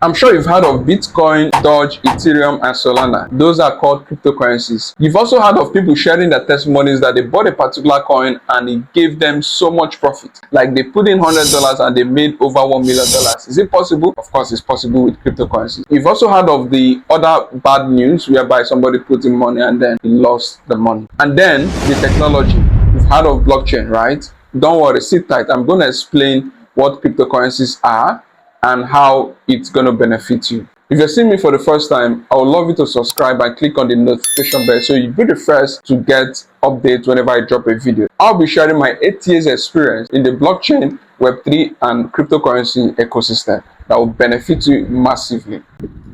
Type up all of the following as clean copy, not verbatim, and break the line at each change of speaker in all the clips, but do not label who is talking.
I'm sure you've heard of Bitcoin, Doge, Ethereum, and Solana. Those are called cryptocurrencies. You've also heard of people sharing their testimonies that they bought a particular coin and it gave them so much profit. Like they put in $100 and they made over $1 million. Is it possible? Of course, it's possible with cryptocurrencies. You've also heard of the other bad news whereby somebody put in money and then he lost the money. And then the technology. You've heard of blockchain, right? Don't worry, sit tight. I'm going to explain what cryptocurrencies are and how it's going to benefit you. If you're seeing me for the first time, I would love you to subscribe and click on the notification bell so you'll be the first to get updates whenever I drop a video. I'll be sharing my 8 years experience in the blockchain, Web3, and cryptocurrency ecosystem that will benefit you massively.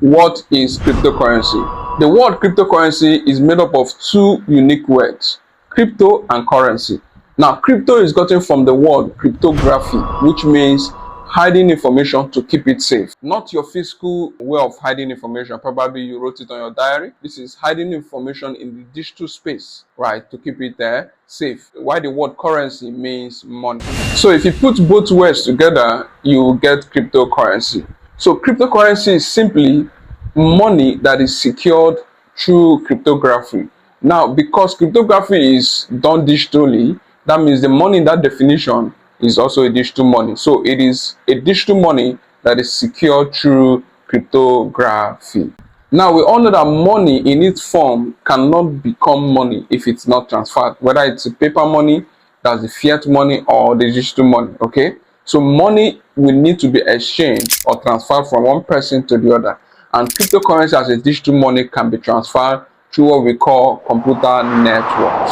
What is cryptocurrency? The word cryptocurrency is made up of two unique words, crypto and currency. Now, crypto is gotten from the word cryptography, which means hiding information to keep it safe. Not your physical way of hiding information. Probably you wrote it on your diary. This is hiding information in the digital space, right? To keep it there safe. Why the word currency means money. So if you put both words together, you get cryptocurrency. So cryptocurrency is simply money that is secured through cryptography. Now, because cryptography is done digitally, that means the money in that definition is also a digital money. So it is a digital money that is secured through cryptography. Now we all know that money in its form cannot become money if it's not transferred, whether it's a paper money, that's the fiat money, or the digital money. Okay, so money will need to be exchanged or transferred from one person to the other, and cryptocurrency as a digital money can be transferred through what we call computer networks.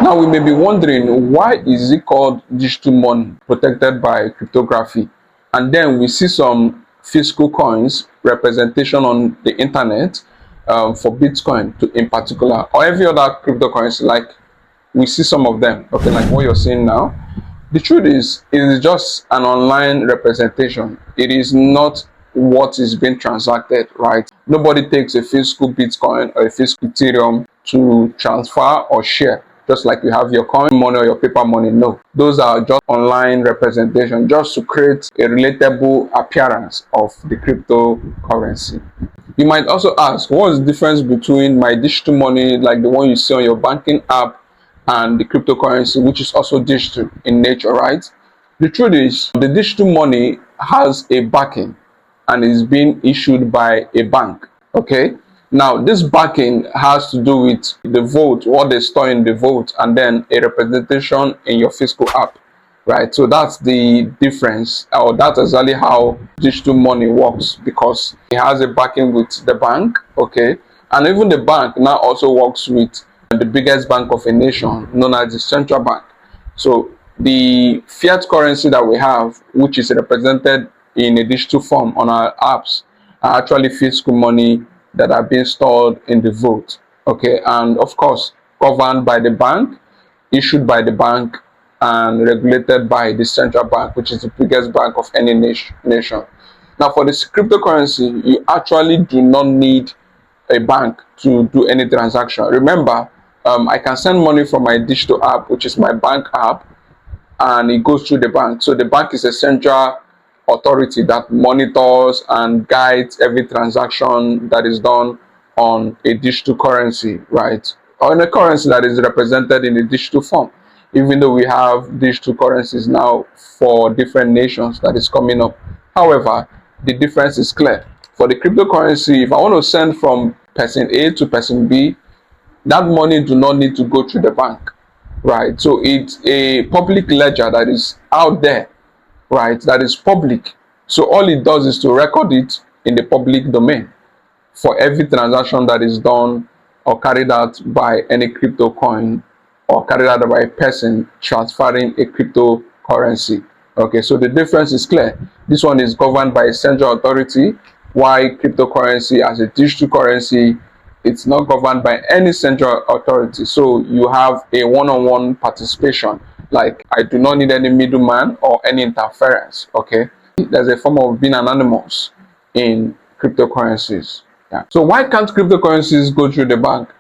Now we may be wondering, why is it called digital money protected by cryptography? And then we see some physical coins representation on the internet for Bitcoin in particular, or every other cryptocurrency, like we see some of them, okay, like what you're seeing now. The truth is, it is just an online representation. It is not what is being transacted, right? Nobody takes a physical Bitcoin or a physical Ethereum to transfer or share, just like you have your coin money or your paper money. No, those are just online representation, just to create a relatable appearance of the cryptocurrency. You might also ask, what is the difference between my digital money, like the one you see on your banking app, and the cryptocurrency, which is also digital in nature, right? The truth is, the digital money has a backing and is being issued by a bank. Okay, now this backing has to do with the vote, what they store in the vote, and then a representation in your physical app, right? So that's the difference, or that's exactly how digital money works, because it has a backing with the bank. Okay, and even the bank now also works with the biggest bank of a nation, known as the central bank. So the fiat currency that we have, which is represented in a digital form on our apps, are actually physical money that are being stored in the vault. Okay, and of course governed by the bank, issued by the bank, and regulated by the central bank, which is the biggest bank of any nation. Now for this cryptocurrency, you actually do not need a bank to do any transaction. Remember, I can send money from my digital app, which is my bank app, and it goes through the bank. So the bank is a central authority that monitors and guides every transaction that is done on a digital currency, right? Or in a currency that is represented in a digital form. Even though we have digital currencies now for different nations that is coming up. However, the difference is clear. For the cryptocurrency, if I want to send from person A to person B, that money do not need to go through the bank, right? So it's a public ledger that is out there, right? That is public. So all it does is to record it in the public domain for every transaction that is done or carried out by any crypto coin, or carried out by a person transferring a cryptocurrency. Okay, so the difference is clear. This one is governed by a central authority, while cryptocurrency as a digital currency, it's not governed by any central authority. So you have a one-on-one participation. Like, I do not need any middleman or any interference. Okay, there's a form of being anonymous in cryptocurrencies. Yeah. So why can't cryptocurrencies go through the bank?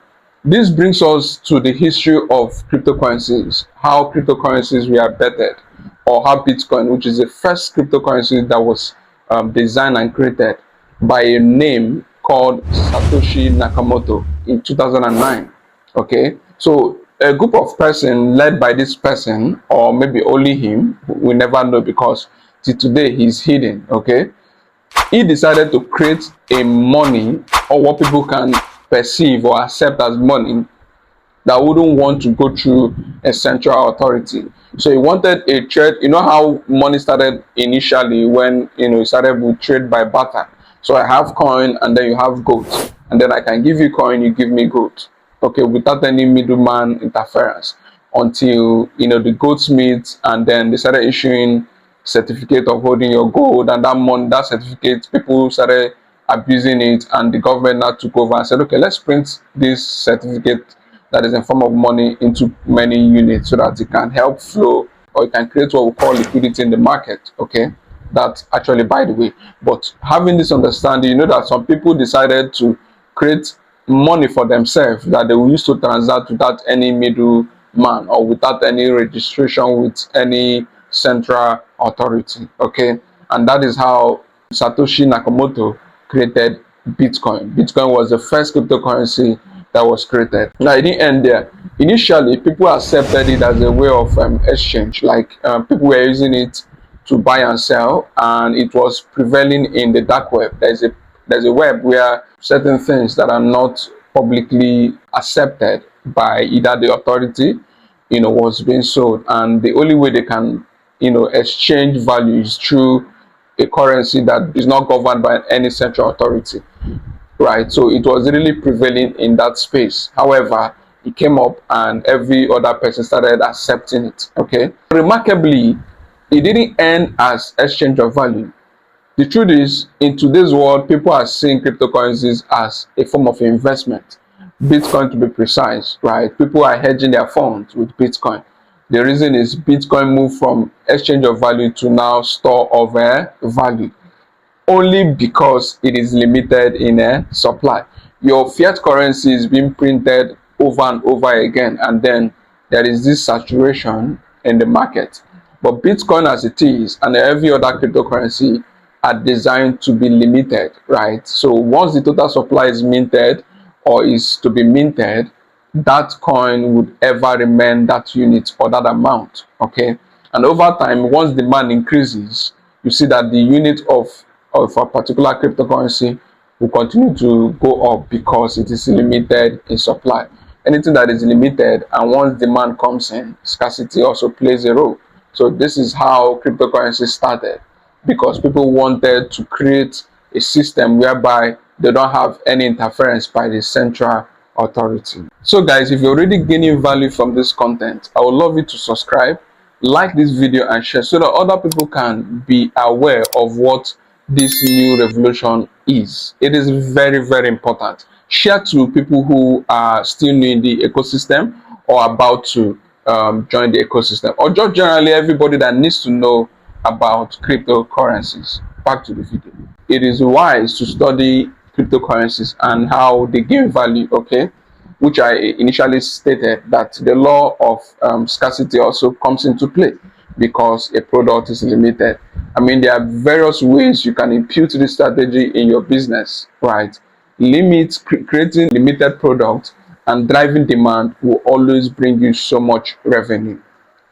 This brings us to the history of cryptocurrencies, how cryptocurrencies were vetted, or how Bitcoin, which is the first cryptocurrency that was designed and created, by a name called Satoshi Nakamoto in 2009. Okay, so a group of person led by this person, or maybe only him, we never know because till today he's hidden. Okay, he decided to create a money, or what people can perceive or accept as money, that wouldn't want to go through a central authority. So he wanted a trade. You know how money started initially when it started with trade by barter. So I have coin and then you have gold, and then I can give you coin, you give me gold. Okay, without any middleman interference, until the goldsmiths, and then they started issuing certificate of holding your gold, and that money, that certificate, people started abusing it, and the government now took over and said, okay, let's print this certificate that is in form of money into many units so that it can help flow, or it can create what we call liquidity in the market. Okay, that's actually by the way. But having this understanding, that some people decided to create money for themselves that they will use to transact without any middleman, or without any registration with any central authority. Okay, and that is how Satoshi Nakamoto created Bitcoin. Bitcoin was the first cryptocurrency that was created. Now it didn't end there. Initially, people accepted it as a way of exchange, like people were using it to buy and sell, and it was prevailing in the dark web. There's a web where certain things that are not publicly accepted by either the authority, was being sold, and the only way they can, exchange value is through a currency that is not governed by any central authority. Right, so it was really prevailing in that space. However, it came up and every other person started accepting it. Okay, remarkably, it didn't end as exchange of value. The truth is, in today's world, people are seeing cryptocurrencies as a form of investment. Bitcoin, to be precise. Right, people are hedging their funds with Bitcoin. The reason is Bitcoin moved from exchange of value to now store of value, only because it is limited in a supply. Your fiat currency is being printed over and over again, and then there is this saturation in the market. But Bitcoin as it is, and every other cryptocurrency, are designed to be limited, right? So once the total supply is minted, or is to be minted, that coin would ever remain that unit or that amount. Okay, and over time, once demand increases, you see that the unit of a particular cryptocurrency will continue to go up because it is limited in supply. Anything that is limited, and once demand comes in, scarcity also plays a role. So this is how cryptocurrency started, because people wanted to create a system whereby they don't have any interference by the central authority. So guys, if you're already gaining value from this content, I would love you to subscribe, like this video, and share so that other people can be aware of what this new revolution is. It is very, very important. Share to people who are still new in the ecosystem, or about to join the ecosystem, or just generally everybody that needs to know about cryptocurrencies. Back to the video. It is wise to study cryptocurrencies and how they gain value. Okay, which I initially stated that the law of scarcity also comes into play because a product is limited. I mean, there are various ways you can impute this strategy in your business, right? Creating limited product and driving demand will always bring you so much revenue.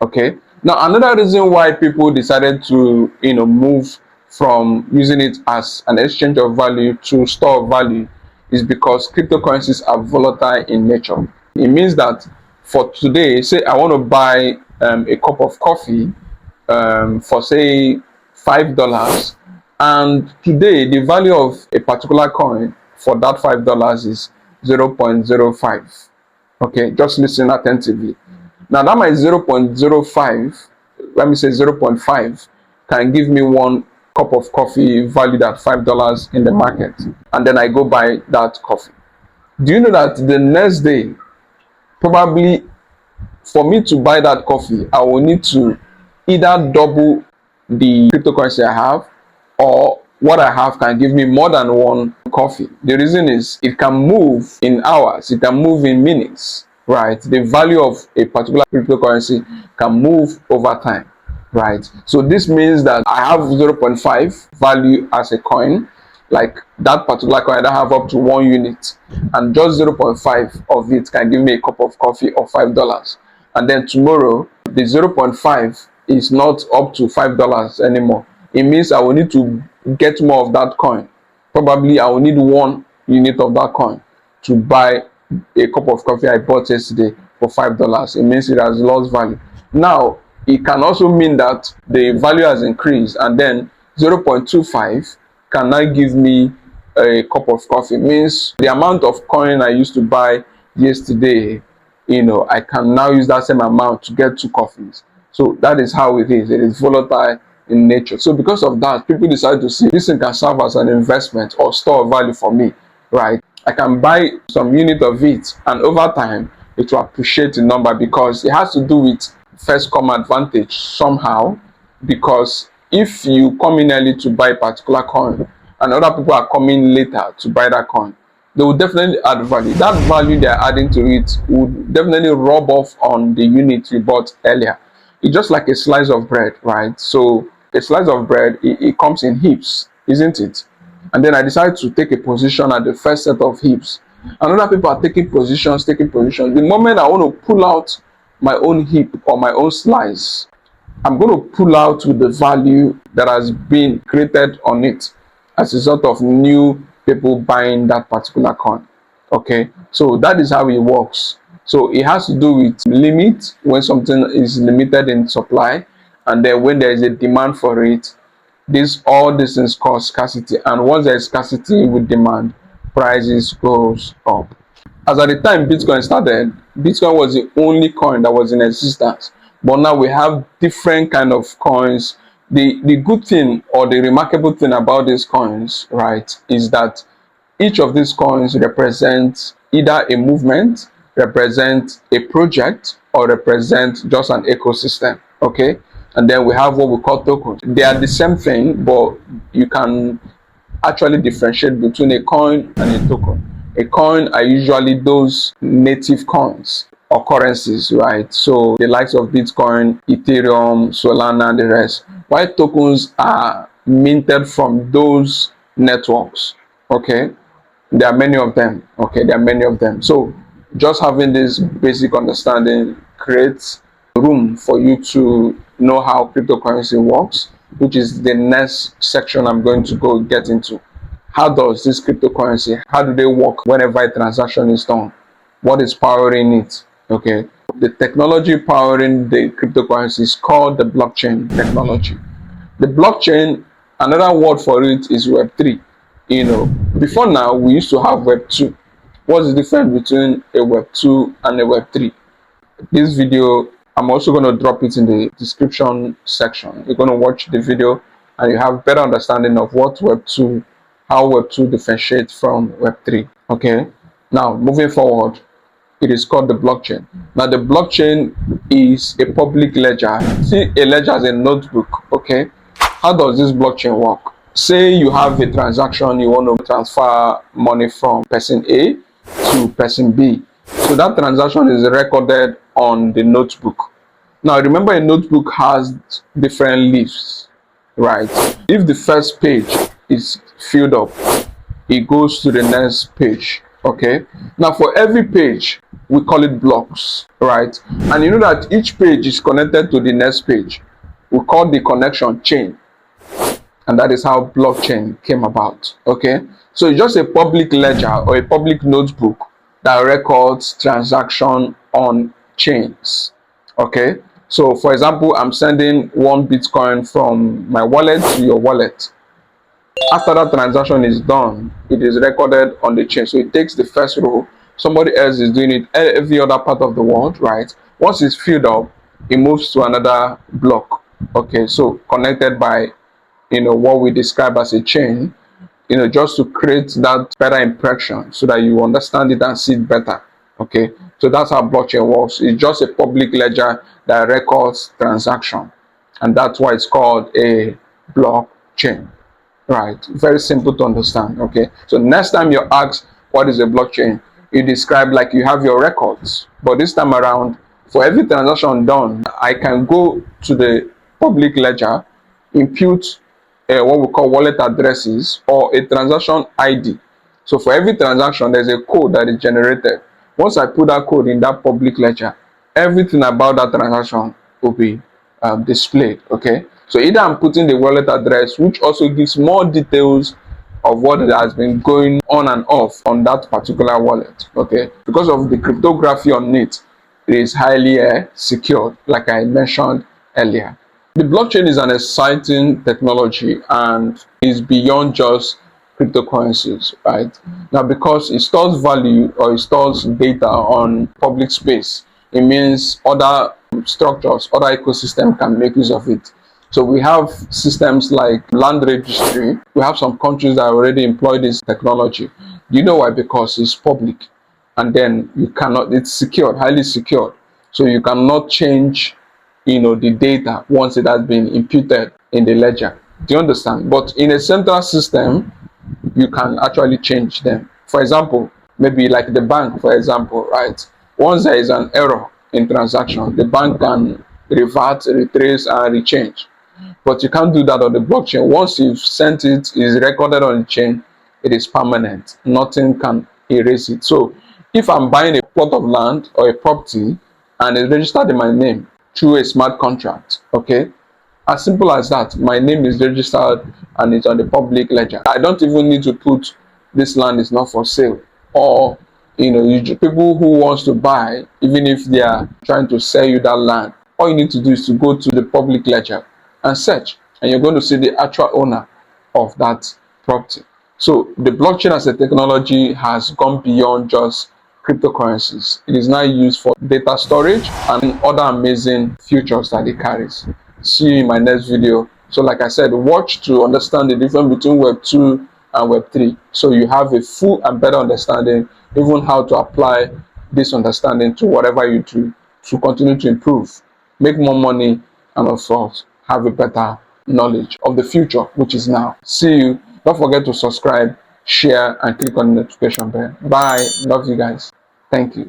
Okay, now another reason why people decided to move from using it as an exchange of value to store of value is because cryptocurrencies are volatile in nature. It means that for today, say I want to buy a cup of coffee for say $5, and today the value of a particular coin for that $5 is 0.05. Okay, just listen attentively. Now that my 0.05, let me say 0.5, can give me one cup of coffee valued at $5 in the market, and then I go buy that coffee. Do you know that the next day, probably for me to buy that coffee, I will need to either double the cryptocurrency I have, or what I have can give me more than one coffee. The reason is it can move in hours, it can move in minutes, right? The value of a particular cryptocurrency can move over time, right? So this means that I have 0.5 value as a coin, like that particular coin that have up to 1 unit, and just 0.5 of it can give me a cup of coffee or $5. And then tomorrow the 0.5 is not up to $5 anymore. It means I will need to get more of that coin. Probably I will need 1 unit of that coin to buy a cup of coffee I bought yesterday for $5. It means it has lost value. Now it can also mean that the value has increased, and then 0.25 can now give me a cup of coffee. It means the amount of coin I used to buy yesterday, I can now use that same amount to get 2 coffees. So that is how it is. It is volatile in nature. So because of that, people decide to see this thing can serve as an investment or store of value for me, right? I can buy some unit of it, and over time it will appreciate in number, because it has to do with first come advantage somehow. Because if you come in early to buy a particular coin and other people are coming later to buy that coin, they will definitely add value. That value they are adding to it would definitely rub off on the unit you bought earlier. It's just like a slice of bread, right? So a slice of bread, it comes in heaps, isn't it? And then I decided to take a position at the first set of heaps, and other people are taking positions. The moment I want to pull out my own heap or my own slice, I'm going to pull out with the value that has been created on it as a result of new people buying that particular coin. Okay, so that is how it works. So it has to do with limit, when something is limited in supply, and then when there is a demand for it. All these things cause scarcity, and once there is scarcity with demand, prices goes up. As at the time Bitcoin started, Bitcoin was the only coin that was in existence. But now we have different kind of coins. The good thing, or the remarkable thing about these coins, right, is that each of these coins represents either a movement, represent a project, or represent just an ecosystem. Okay, and then we have what we call tokens. They are the same thing, but you can actually differentiate between a coin and a token. A coin are usually those native coins or currencies, right? So the likes of Bitcoin, Ethereum, Solana, and the rest. While tokens are minted from those networks. Okay, there are many of them. Okay, there are many of them. So just having this basic understanding creates room for you to know how cryptocurrency works, which is the next section I'm going to go get into. How does this cryptocurrency, how do they work whenever a transaction is done? What is powering it? Okay, the technology powering the cryptocurrency is called the blockchain technology. The blockchain, another word for it is Web3. Before now we used to have Web2. What's the difference between a Web2 and a Web3? This video, I'm also going to drop it in the description section. You're going to watch the video and you have better understanding of what Web2, how Web2 differentiates from Web3. Okay, now moving forward, it is called the blockchain. Now the blockchain is a public ledger. See a ledger as a notebook. Okay, how does this blockchain work? Say you have a transaction, you want to transfer money from person A to person B. So that transaction is recorded on the notebook. Now remember, a notebook has different leaves, right? If the first page is filled up, it goes to the next page. Okay, now for every page we call it blocks, right? And you know that each page is connected to the next page. We call the connection chain, and that is how blockchain came about. Okay, so it's just a public ledger or a public notebook that records transaction on chains. Okay, so for example, I'm sending 1 Bitcoin from my wallet to your wallet. After that transaction is done, it is recorded on the chain. So it takes the first row, somebody else is doing it every other part of the world, right? Once it's filled up, it moves to another block. Okay, so connected by what we describe as a chain, just to create that better impression so that you understand it and see it better. Okay, so that's how blockchain works. It's just a public ledger that records transaction, and that's why it's called a blockchain. Right, very simple to understand. Okay, so next time you're asked what is a blockchain, you describe like you have your records, but this time around, for every transaction done, I can go to the public ledger, impute what we call wallet addresses or a transaction ID. So for every transaction, there's a code that is generated. Once I put that code in that public ledger, everything about that transaction will be displayed. Okay, so either I'm putting the wallet address, which also gives more details of what has been going on and off on that particular wallet. Okay, because of the cryptography on it, it is highly secured, like I mentioned earlier. The blockchain is an exciting technology and is beyond just cryptocurrencies, right? Now, because it stores value or it stores data on public space, it means other structures, other ecosystem can make use of it. So we have systems like land registry. We have some countries that already employ this technology. Do you know why? Because it's public, and then you cannot, it's secured, highly secured. So you cannot change, the data once it has been imputed in the ledger. Do you understand? But in a central system, you can actually change them. For example, maybe like the bank, for example, right? Once there is an error in transaction, the bank can revert, retrace, and rechange. But you can't do that on the blockchain. Once you've sent it, is recorded on the chain, it is permanent. Nothing can erase it. So if I'm buying a plot of land or a property and it's registered in my name through a smart contract, okay, as simple as that, my name is registered and it's on the public ledger. I don't even need to put this land is not for sale, or people who wants to buy, even if they are trying to sell you that land, all you need to do is to go to the public ledger and search, and you're going to see the actual owner of that property. So the blockchain as a technology has gone beyond just cryptocurrencies. It is now used for data storage and other amazing features that it carries. See you in my next video. So like I said, watch to understand the difference between Web 2 and Web 3. So you have a full and better understanding, even how to apply this understanding to whatever you do to continue to improve, make more money, and of course, have a better knowledge of the future, which is now. See you. Don't forget to subscribe, share, and click on the notification bell. Bye. Love you guys. Thank you.